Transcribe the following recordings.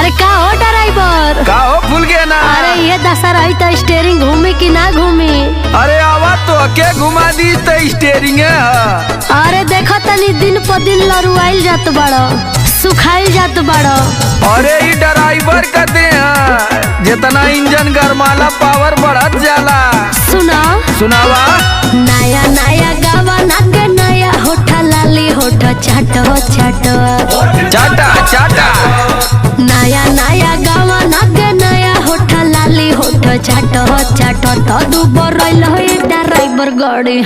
अरे का हो ड्राइवर, का हो भूल गया ना। अरे ये दशा रही तो स्टेयरिंग घूमी कि ना घूमी। अरे आवा तो के घुमा दी तो स्टेयरिंग है। अरे देखो तनी दिन पर दिन लरुआइल जात बड़ो, सुखाइल जात बड़ो। अरे ये ड्राइवर कहते हैं जितना इंजन गरमाला पावर बढ़त जाला। सुना सुनावा। नया नया गावा नागे नया होठा लाली होठा चाटो चाटो चाटा चाटा। नया नया गावा नागे नया होठा लाली होठा चाटो चाटो तो दुबर रइल हो ये ड्राइवर गाड़ी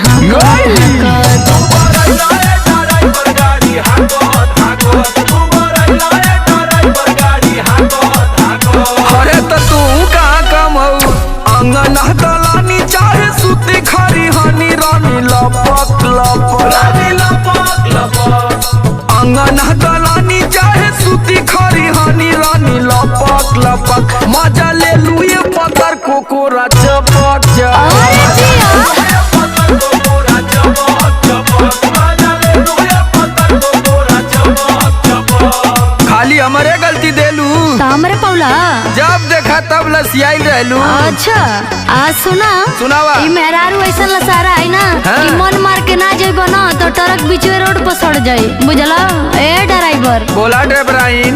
अरे तो तू कहाँ कम हो अंगन दलानी चाहे सूती खरी हनी रानी लपक लपक अंगन दलानी चाहे सूती खरी हनी रानी लपक लपक मजा ले लू ये पकड़ कोकोरा चपक खाली हमारे गलती देलू हमरे पौला जब देखा तब लसियाई रहलू। अच्छा आज सुनावा। ई मेहरारू ऐसा लसारा है ना हाँ। कि मन मार के ना जाइबो ना तो ट्रक बीचवे रोड पर सड़ जाई, बुझला। ए ड्राइवर बोला ड्राइवराइन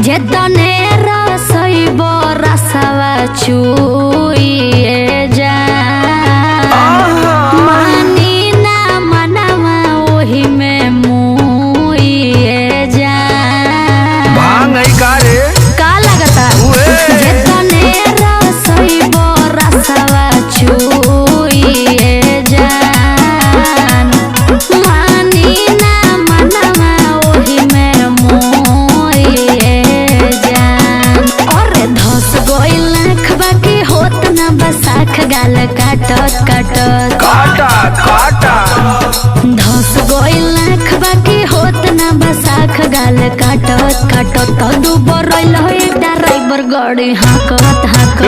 जेतने रसइबो रसवा चुइए जा मानी ना मनवा ओही में मुइए जा। भांग नहीं का रे का लगता जेतने रसइबो रसवा चुइए जान मानी ना मनवा ओही में मुइए जान। अरे धस गइल आँखबा की होत ना बसाख गाल काटत काटत काटा काटा धस गइल आँखबा की होत ना बसाख गाल काटत काटत तो दुबर रइल हो ड्राइवर गाड़ी हाकत हाकत।